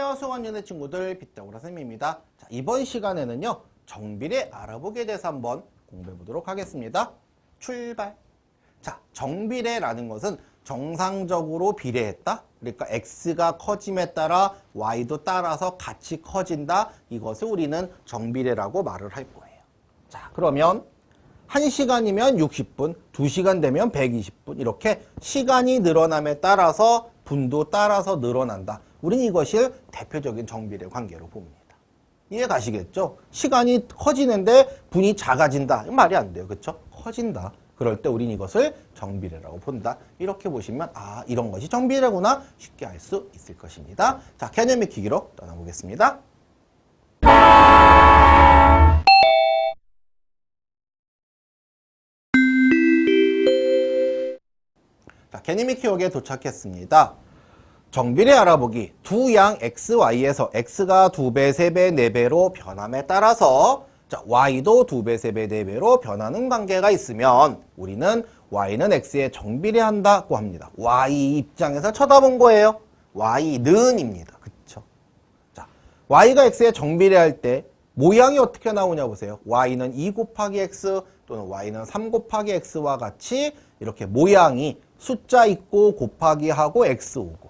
안녕하세요. 수강연의 친구들 빗대오라 쌤입니다. 자, 이번 시간에는요. 정비례 알아보기에 대해서 한번 공부해 보도록 하겠습니다. 출발. 자, 정비례라는 것은 정상적으로 비례했다. 그러니까 x가 커짐에 따라 y도 따라서 같이 커진다. 이것을 우리는 정비례라고 말을 할 거예요. 자, 그러면 1시간이면 60분, 2시간 되면 120분 이렇게 시간이 늘어남에 따라서 분도 따라서 늘어난다. 우리는 이것을 대표적인 정비례 관계로 봅니다. 이해 가시겠죠? 시간이 커지는데 분이 작아진다. 말이 안 돼요. 그렇죠? 커진다. 그럴 때 우리는 이것을 정비례라고 본다. 이렇게 보시면 아, 이런 것이 정비례구나 쉽게 알 수 있을 것입니다. 자, 개념 익히기로 떠나보겠습니다. 자, 개념 익히기에 도착했습니다. 정비례 알아보기. 두 양 x, y에서 x가 2배, 3배, 4배로 변함에 따라서 자, y도 2배, 3배, 4배로 변하는 관계가 있으면 우리는 y는 x에 정비례한다고 합니다. y 입장에서 쳐다본 거예요. y는입니다. 그쵸? 자, y가 x에 정비례할 때 모양이 어떻게 나오냐 보세요. y는 2 곱하기 x 또는 y는 3 곱하기 x와 같이 이렇게 모양이 숫자 있고 곱하기 하고 x 오고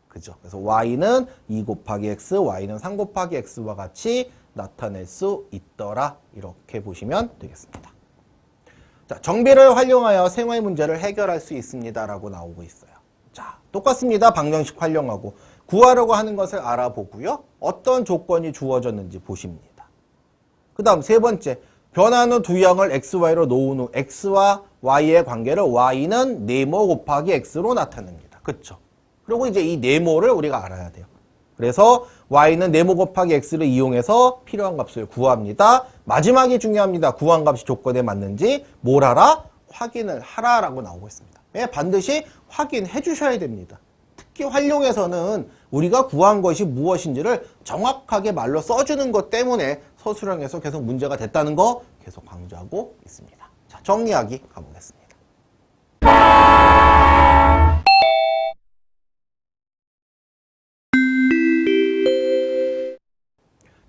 그죠? 그래서 y는 2 곱하기 x, y는 3 곱하기 x와 같이 나타낼 수 있더라. 이렇게 보시면 되겠습니다. 자, 정비를 활용하여 생활 문제를 해결할 수 있습니다. 라고 나오고 있어요. 자, 똑같습니다. 방정식 활용하고 구하려고 하는 것을 알아보고요. 어떤 조건이 주어졌는지 보십니다. 그 다음 세 번째, 변하는 두 양을 x, y로 놓은 후 x와 y의 관계를 y는 네모 곱하기 x로 나타냅니다. 그쵸? 그리고 이제 이 네모를 우리가 알아야 돼요. 그래서 y는 네모 곱하기 x를 이용해서 필요한 값을 구합니다. 마지막이 중요합니다. 구한 값이 조건에 맞는지 뭘 하라? 확인을 하라라고 나오고 있습니다. 예, 반드시 확인해 주셔야 됩니다. 특히 활용에서는 우리가 구한 것이 무엇인지를 정확하게 말로 써주는 것 때문에 서술형에서 계속 문제가 됐다는 거 계속 강조하고 있습니다. 자, 정리하기 가보겠습니다.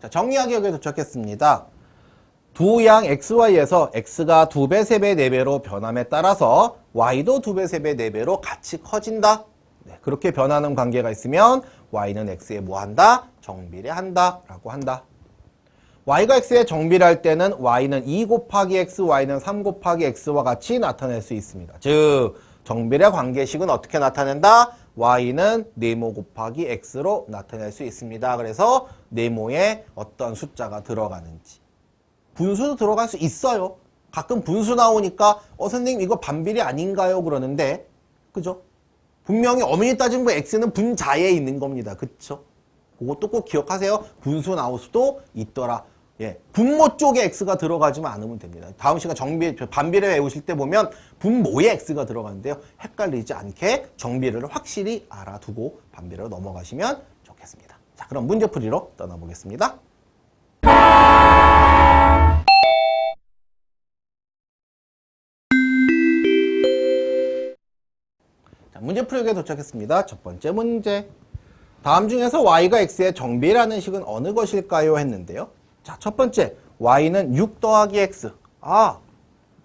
자, 정리하기 여기에 도착했습니다. 두 양 xy에서 x가 2배, 3배, 4배로 변함에 따라서 y도 2배, 3배, 4배로 같이 커진다. 네, 그렇게 변하는 관계가 있으면 y는 x에 뭐한다? 정비례한다 라고 한다. y가 x에 정비례할 때는 y는 2 곱하기 x, y는 3 곱하기 x와 같이 나타낼 수 있습니다. 즉 정비례 관계식은 어떻게 나타낸다? y는 네모 곱하기 x로 나타낼 수 있습니다. 그래서 네모에 어떤 숫자가 들어가는지 분수도 들어갈 수 있어요. 가끔 분수 나오니까 선생님 이거 반비례 아닌가요? 그러는데 그죠? 분명히 엄연히 따지면 x는 분자에 있는 겁니다. 그쵸? 그것도 꼭 기억하세요. 분수 나올 수도 있더라. 예, 분모 쪽에 x가 들어가지만 않으면 됩니다. 다음 시간 반비례 외우실 때 보면 분모에 x가 들어가는데요. 헷갈리지 않게 정비례를 확실히 알아두고 반비례로 넘어가시면 좋겠습니다. 자, 그럼 문제풀이로 떠나보겠습니다. 자, 문제풀이에 도착했습니다. 첫 번째 문제. 다음 중에서 y가 x의 정비례라는 식은 어느 것일까요? 했는데요. 자, 첫 번째, y는 6 더하기 x. 아,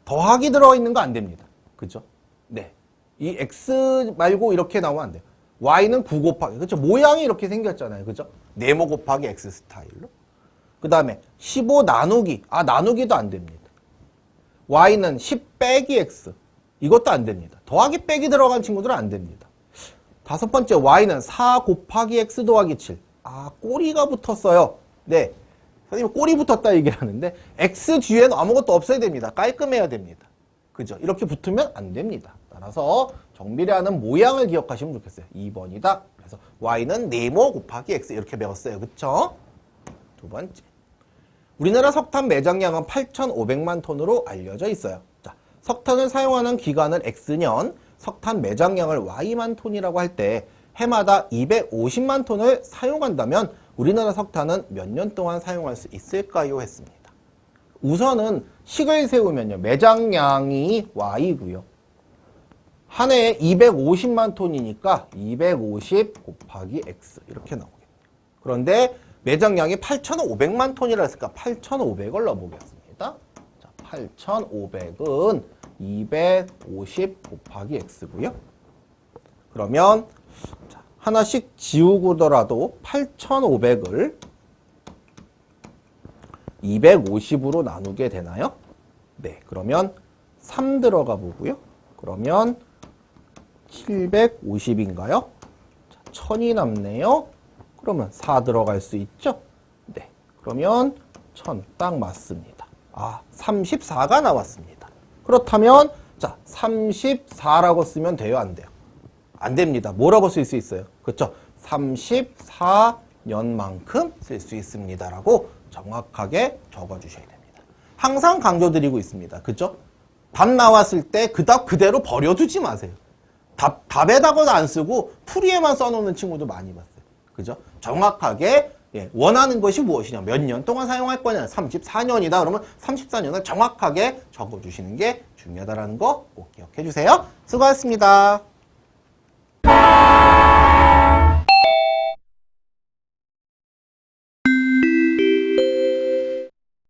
더하기 들어가 있는 거 안 됩니다. 그죠? 네. 이 x 말고 이렇게 나오면 안 돼요. y는 9 곱하기. 그죠? 모양이 이렇게 생겼잖아요. 그죠? 네모 곱하기 x 스타일로. 그 다음에 15 나누기. 아, 나누기도 안 됩니다. y는 10 빼기 x. 이것도 안 됩니다. 더하기 빼기 들어간 친구들은 안 됩니다. 다섯 번째, y는 4 곱하기 x 더하기 7. 아, 꼬리가 붙었어요. 네. 선생님 꼬리 붙었다 얘기를 하는데 x 뒤에는 아무것도 없어야 됩니다. 깔끔해야 됩니다. 그죠? 이렇게 붙으면 안 됩니다. 따라서 정비례하는 모양을 기억하시면 좋겠어요. 2번이다. 그래서 y는 네모 곱하기 x 이렇게 배웠어요. 그쵸? 두 번째. 우리나라 석탄 매장량은 8,500만 톤으로 알려져 있어요. 자, 석탄을 사용하는 기간을 x년, 석탄 매장량을 y만 톤이라고 할 때 해마다 250만 톤을 사용한다면 우리나라 석탄은 몇 년 동안 사용할 수 있을까요? 했습니다. 우선은 식을 세우면요. 매장량이 y고요. 한 해에 250만 톤이니까 250 곱하기 x 이렇게 나오겠네요. 그런데 매장량이 8,500만 톤이라 했으니까 8,500을 넣어보겠습니다. 자, 8,500은 250 곱하기 x고요. 그러면 자, 하나씩 지우고더라도 8,500을 250으로 나누게 되나요? 네, 그러면 3 들어가 보고요. 그러면 750인가요? 1000이 남네요. 그러면 4 들어갈 수 있죠? 네, 그러면 1000 딱 맞습니다. 아, 34가 나왔습니다. 그렇다면 자, 34라고 쓰면 돼요, 안 돼요? 안 됩니다. 뭐라고 쓸 수 있어요? 그렇죠? 34년만큼 쓸 수 있습니다라고 정확하게 적어주셔야 됩니다. 항상 강조드리고 있습니다. 그죠? 답 나왔을 때 그 답 그대로 버려두지 마세요. 답에다가 안 쓰고 풀이에만 써놓는 친구도 많이 봤어요. 그죠? 정확하게 원하는 것이 무엇이냐, 몇 년 동안 사용할 거냐, 34년이다 그러면 34년을 정확하게 적어주시는 게 중요하다는 거 꼭 기억해 주세요. 수고하셨습니다.